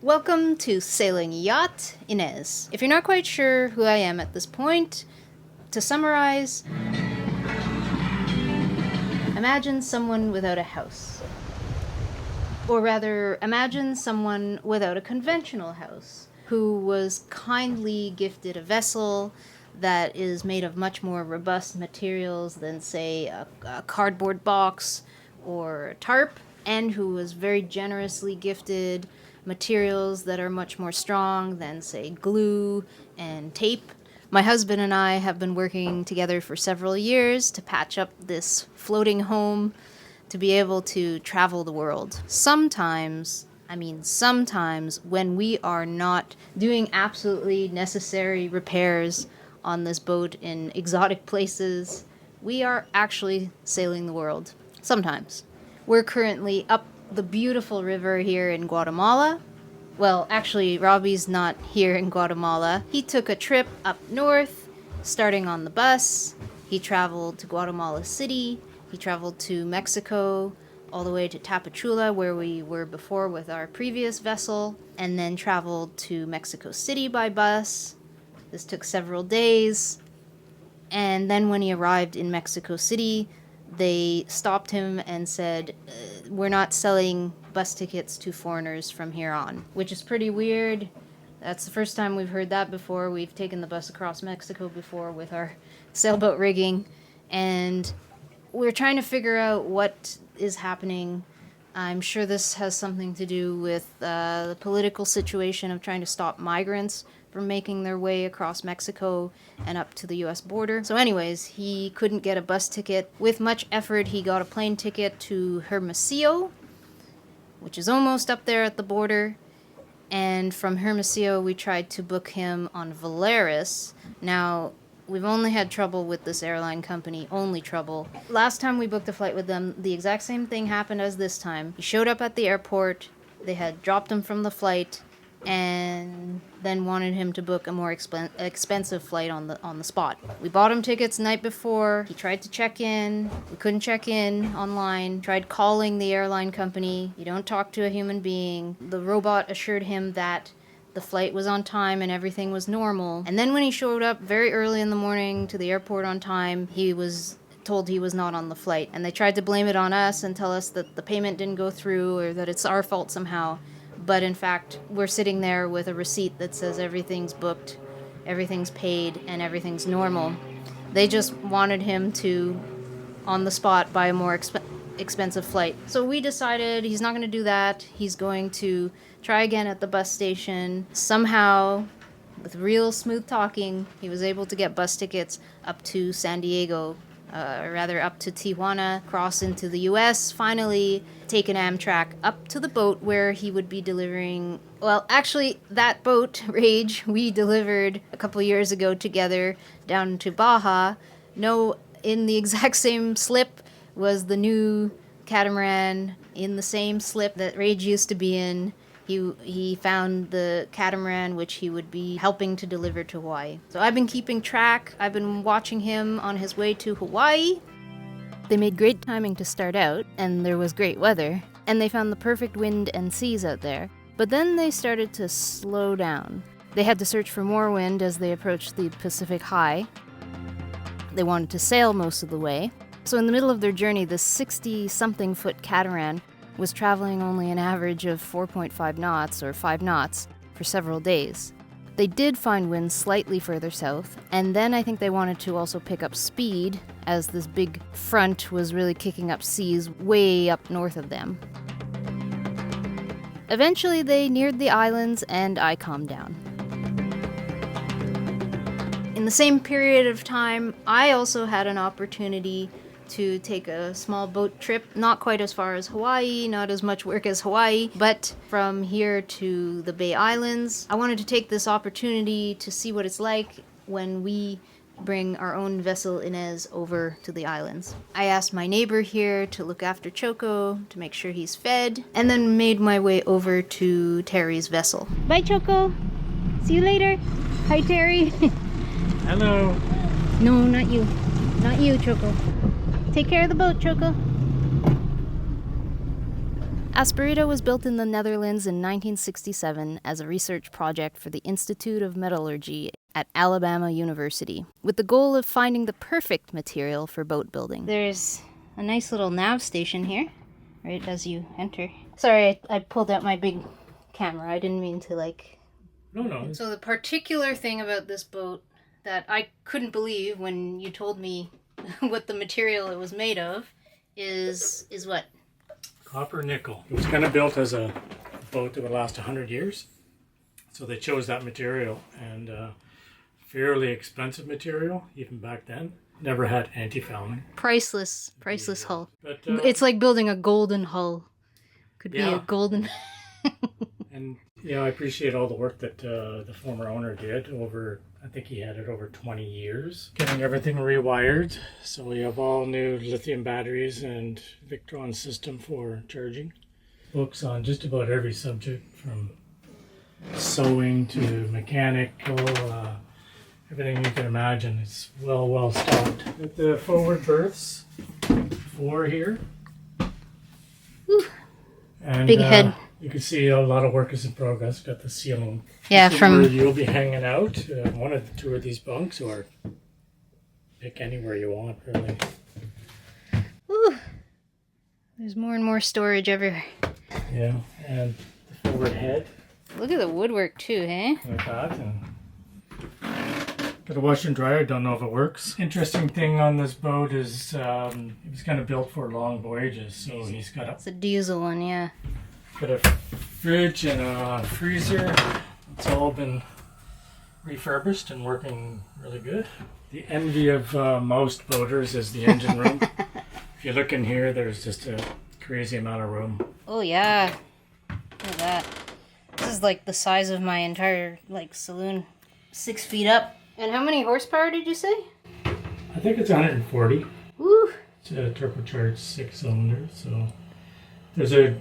Welcome to Sailing Yacht Inez. If you're not quite sure who I am at this point, to summarize, imagine someone without a house. Or rather, imagine someone without a conventional house, who was kindly gifted a vessel that is made of much more robust materials than, say, a cardboard box or a tarp, and who was very generously gifted materials that are much more strong than, say, glue and tape. My husband and I have been working together for several years to patch up this floating home to be able to travel the world. Sometimes, when we are not doing absolutely necessary repairs on this boat in exotic places, we are actually sailing the world. Sometimes. We're currently up the beautiful river here in Guatemala. Well, actually, Robbie's not here in Guatemala. He took a trip up north, starting on the bus. He traveled to Guatemala City. He traveled to Mexico, all the way to Tapachula, where we were before with our previous vessel, and then traveled to Mexico City by bus. This took several days. And then when he arrived in Mexico City, they stopped him and said, we're not selling bus tickets to foreigners from here on, which is pretty weird. That's the first time we've heard that before. We've taken the bus across Mexico before with our sailboat rigging, and we're trying to figure out what is happening. I'm sure this has something to do with the political situation of trying to stop migrants from making their way across Mexico and up to the U.S. border. So anyways, he couldn't get a bus ticket. With much effort, he got a plane ticket to Hermosillo, which is almost up there at the border. And from Hermosillo, we tried to book him on Valeris. Now, we've only had trouble with this airline company, only trouble. Last time we booked a flight with them, the exact same thing happened as this time. He showed up at the airport, they had dropped him from the flight, and then wanted him to book a more expensive flight on the spot. We bought him tickets the night before. He tried to check in. We couldn't check in online. Tried calling the airline company. You don't talk to a human being. The robot assured him that the flight was on time and everything was normal. And then when he showed up very early in the morning to the airport on time, he was told he was not on the flight. And they tried to blame it on us and tell us that the payment didn't go through or that it's our fault somehow. But in fact, we're sitting there with a receipt that says everything's booked, everything's paid, and everything's normal. They just wanted him to, on the spot, buy a more expensive flight. So we decided he's not going to do that. He's going to try again at the bus station. Somehow, with real smooth talking, he was able to get bus tickets up to San Diego, up to Tijuana, cross into the U.S., finally take an Amtrak up to the boat where he would be delivering. Well, actually, that boat, Rage, we delivered a couple years ago together down to Baja. No, in the exact same slip was the new catamaran, in the same slip that Rage used to be in. He found the catamaran which he would be helping to deliver to Hawaii. So I've been keeping track. I've been watching him on his way to Hawaii. They made great timing to start out, and there was great weather, and they found the perfect wind and seas out there. But then they started to slow down. They had to search for more wind as they approached the Pacific High. They wanted to sail most of the way. So in the middle of their journey, this 60-something foot catamaran was traveling only an average of 4.5 knots or 5 knots for several days. They did find wind slightly further south, and then I think they wanted to also pick up speed as this big front was really kicking up seas way up north of them. Eventually they neared the islands and I calmed down. In the same period of time, I also had an opportunity to take a small boat trip, not quite as far as Hawaii, not as much work as Hawaii, but from here to the Bay Islands. I wanted to take this opportunity to see what it's like when we bring our own vessel Inez over to the islands. I asked my neighbor here to look after Choco, to make sure he's fed, and then made my way over to Terry's vessel. Bye, Choco. See you later. Hi, Terry. Hello. No, not you. Not you, Choco. Take care of the boat, Choco. Asperida was built in the Netherlands in 1967 as a research project for the Institute of Metallurgy at Alabama University, with the goal of finding the perfect material for boat building. There's a nice little nav station here, right as you enter. Sorry, I pulled out my big camera. I didn't mean to No. So the particular thing about this boat that I couldn't believe when you told me what the material it was made of is what? Copper nickel. It was kind of built as a boat that would last 100 years. So they chose that material, and fairly expensive material, even back then. Never had anti-fouling. Priceless hull. But, it's like building a golden hull. Could be a golden... And, I appreciate all the work that the former owner did over, I think he had it over 20 years. Getting everything rewired. So we have all new lithium batteries and Victron system for charging. Books on just about every subject, from sewing to mechanical, everything you can imagine. It's well stocked. With the forward berths, 4 here. Whew. And, big head. You can see a lot of work is in progress. Got the ceiling. Yeah, from where you'll be hanging out. One of the 2 of these bunks, or pick anywhere you want, really. Ooh. There's more and more storage everywhere. Yeah, and the forward head. Look at the woodwork too, hey? Like that. And got a washer and dryer. Don't know if it works. Interesting thing on this boat is it was kind of built for long voyages, so he's got It's a diesel one, yeah. Got a fridge and a freezer. It's all been refurbished and working really good. The envy of most boaters is the engine room. If you look in here, there's just a crazy amount of room. Oh yeah, look at that. This is like the size of my entire saloon, 6 feet up. And how many horsepower did you say? I think it's 140. Woo! It's a turbocharged 6-cylinder, so there's a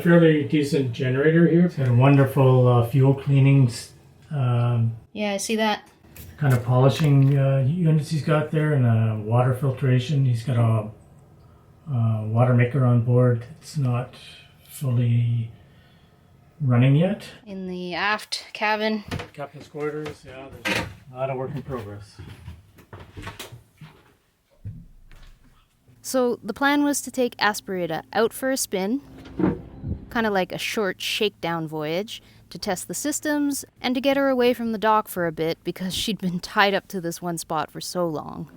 fairly decent generator here. It's got a wonderful fuel cleaning. Yeah, I see that. Kind of polishing units he's got there, and a water filtration. He's got a water maker on board. It's not fully running yet. In the aft cabin. Captain's quarters, yeah, there's a lot of work in progress. So the plan was to take Asperida out for a spin, kind of like a short shakedown voyage, to test the systems and to get her away from the dock for a bit because she'd been tied up to this one spot for so long.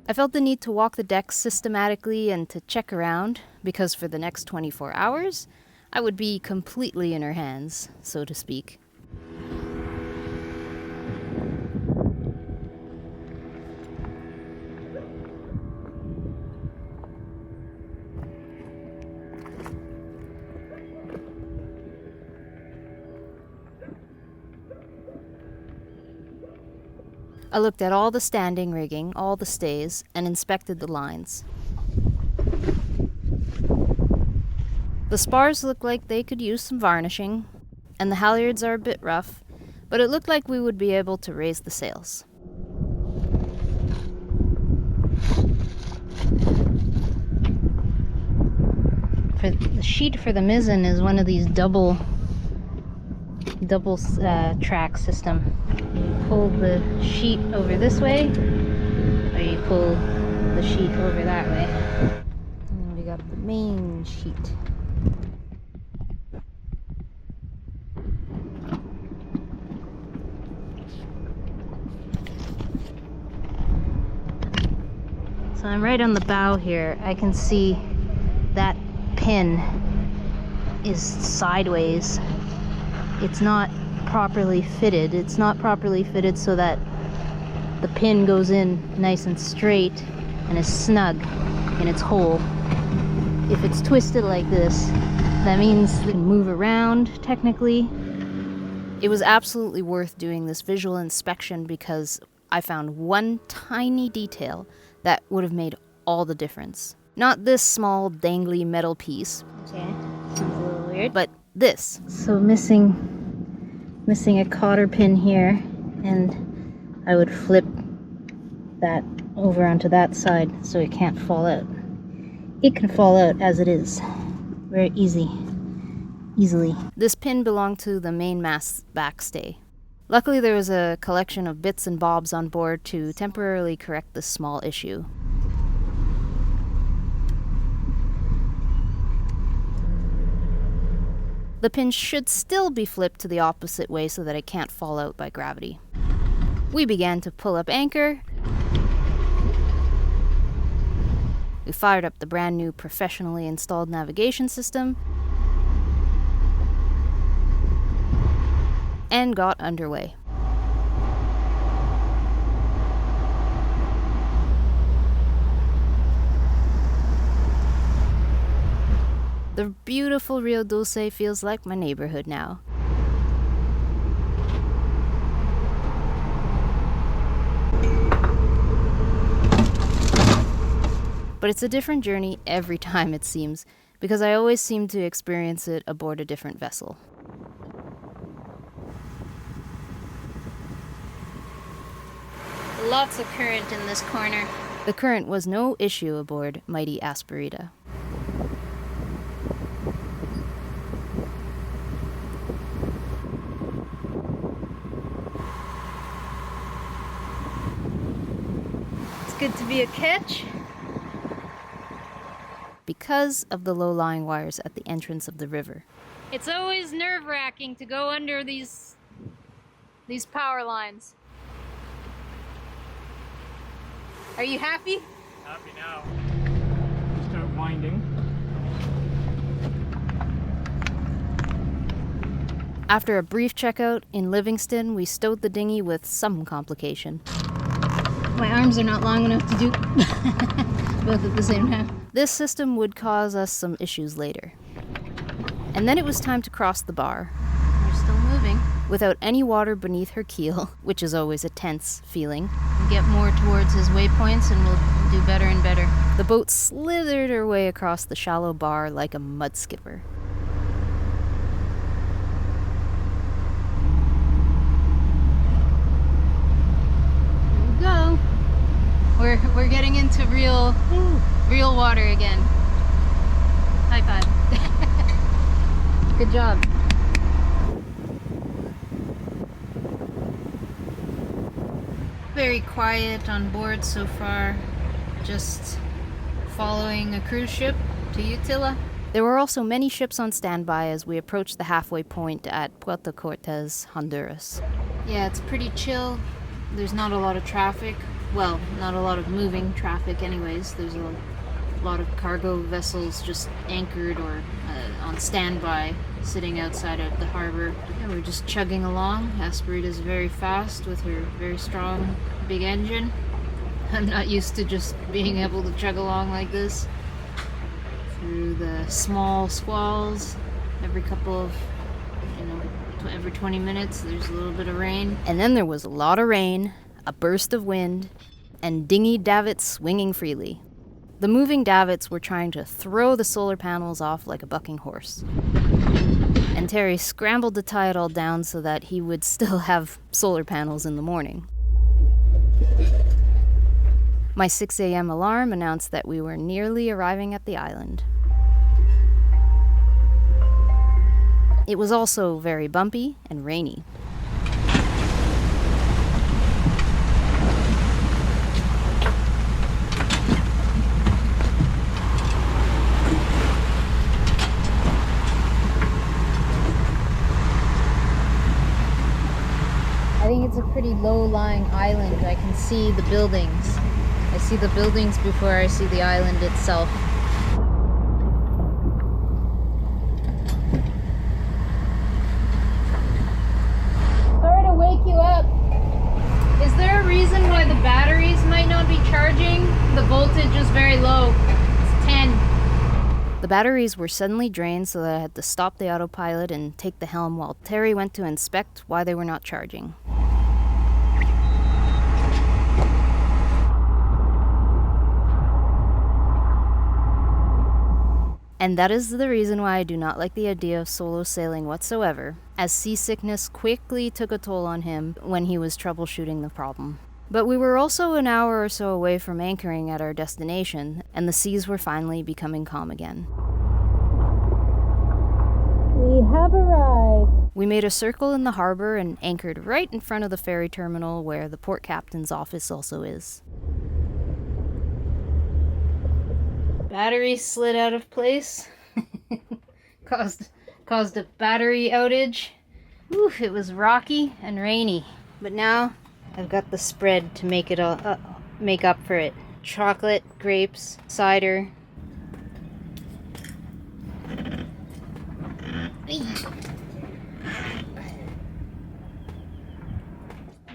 I felt the need to walk the decks systematically and to check around because for the next 24 hours, I would be completely in her hands, so to speak. I looked at all the standing rigging, all the stays, and inspected the lines. The spars look like they could use some varnishing, and the halyards are a bit rough, but it looked like we would be able to raise the sails. For the sheet for the mizzen is one of these double track system. You pull the sheet over this way, or you pull the sheet over that way. And we got the main sheet. So I'm right on the bow here. I can see that pin is sideways. It's not properly fitted. It's not properly fitted so that the pin goes in nice and straight and is snug in its hole. If it's twisted like this, that means it can move around technically. It was absolutely worth doing this visual inspection because I found one tiny detail that would have made all the difference. Not this small dangly metal piece. Okay, sounds a little weird. But this. So missing a cotter pin here, and I would flip that over onto that side so it can't fall out. It can fall out as it is. Very easily. This pin belonged to the main mast's backstay. Luckily, there was a collection of bits and bobs on board to temporarily correct this small issue. The pin should still be flipped to the opposite way so that it can't fall out by gravity. We began to pull up anchor. We fired up the brand new professionally installed navigation system and got underway. The beautiful Rio Dulce feels like my neighborhood now. But it's a different journey every time, it seems, because I always seem to experience it aboard a different vessel. Lots of current in this corner. The current was no issue aboard mighty Asperida. It's good to be a catch. Because of the low-lying wires at the entrance of the river. It's always nerve-wracking to go under these power lines. Are you happy? Happy now. Start winding. After a brief checkout in Livingston, we stowed the dinghy with some complication. My arms are not long enough to do both at the same time. This system would cause us some issues later. And then it was time to cross the bar. We're still moving. Without any water beneath her keel, which is always a tense feeling. We'll get more towards his waypoints and we'll do better and better. The boat slithered her way across the shallow bar like a mud skipper. Here we go. We're getting into real water again. High five. Good job. Very quiet on board so far. Just following a cruise ship to Utila. There were also many ships on standby as we approached the halfway point at Puerto Cortes, Honduras. Yeah, it's pretty chill. There's not a lot of traffic. Well, not a lot of moving traffic anyways. There's a lot of cargo vessels just anchored or on standby, sitting outside of the harbor. Yeah, we're just chugging along. Asperida's very fast with her very strong big engine. I'm not used to just being able to chug along like this. Through the small squalls, every couple of, every 20 minutes there's a little bit of rain. And then there was a lot of rain, a burst of wind, and dinghy davits swinging freely. The moving davits were trying to throw the solar panels off like a bucking horse. And Terry scrambled to tie it all down so that he would still have solar panels in the morning. My 6 a.m. alarm announced that we were nearly arriving at the island. It was also very bumpy and rainy. I think it's a pretty low-lying island. I can see the buildings. I see the buildings before I see the island itself. Sorry to wake you up. Is there a reason why the batteries might not be charging? The voltage is very low. It's 10. The batteries were suddenly drained, so that I had to stop the autopilot and take the helm while Terry went to inspect why they were not charging. And that is the reason why I do not like the idea of solo sailing whatsoever, as seasickness quickly took a toll on him when he was troubleshooting the problem. But we were also an hour or so away from anchoring at our destination, and the seas were finally becoming calm again. We have arrived. We made a circle in the harbor and anchored right in front of the ferry terminal where the port captain's office also is. Battery slid out of place. caused a battery outage. Ooh, it was rocky and rainy. But now I've got the spread to make it all make up for it. Chocolate, grapes, cider. Oh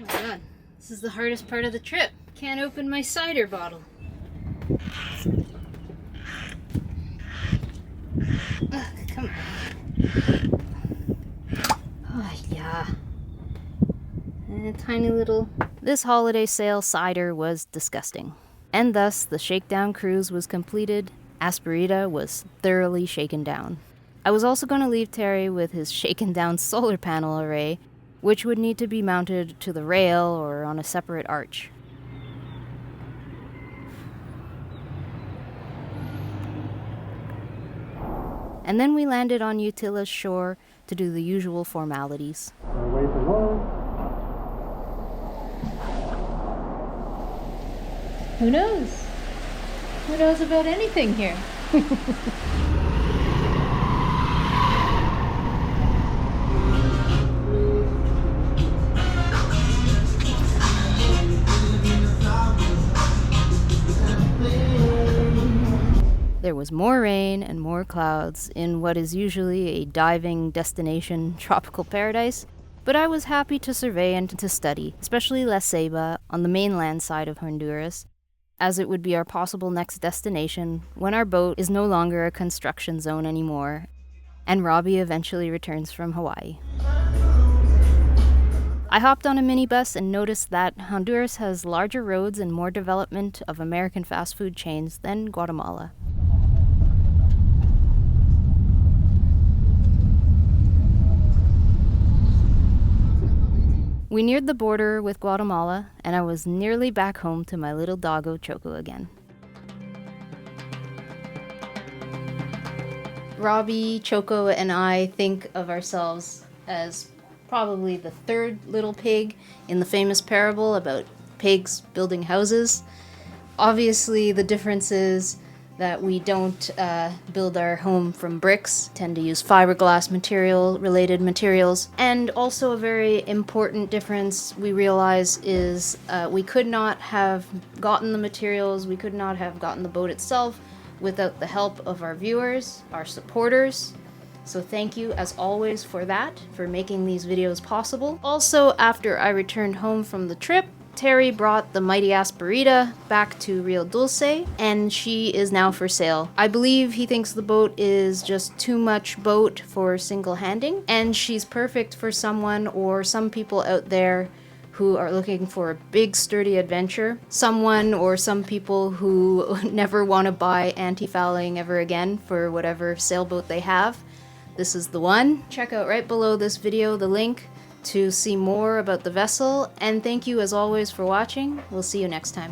my god, this is the hardest part of the trip. Can't open my cider bottle. Come on. Oh yeah. And a tiny little... This holiday sale cider was disgusting. And thus, the shakedown cruise was completed. Asperida was thoroughly shaken down. I was also going to leave Terry with his shaken down solar panel array, which would need to be mounted to the rail or on a separate arch. And then we landed on Utila's shore to do the usual formalities. Wait for Lord. Who knows? Who knows about anything here? There was more rain and more clouds in what is usually a diving destination tropical paradise, but I was happy to survey and to study, especially La Ceiba on the mainland side of Honduras, as it would be our possible next destination when our boat is no longer a construction zone anymore, and Robbie eventually returns from Hawaii. I hopped on a minibus and noticed that Honduras has larger roads and more development of American fast food chains than Guatemala. We neared the border with Guatemala, and I was nearly back home to my little doggo Choco again. Robbie, Choco, and I think of ourselves as probably the third little pig in the famous parable about pigs building houses. Obviously, the difference is that we don't build our home from bricks, tend to use fiberglass related materials. And also a very important difference we realize is we could not have gotten the materials, we could not have gotten the boat itself without the help of our viewers, our supporters. So thank you as always for that, for making these videos possible. Also, after I returned home from the trip, Terry brought the mighty Asperida back to Rio Dulce, and she is now for sale. I believe he thinks the boat is just too much boat for single handing, and she's perfect for someone or some people out there who are looking for a big sturdy adventure. Someone or some people who never want to buy anti-fouling ever again for whatever sailboat they have. This is the one. Check out right below this video the link to see more about the vessel, and thank you as always for watching. We'll see you next time.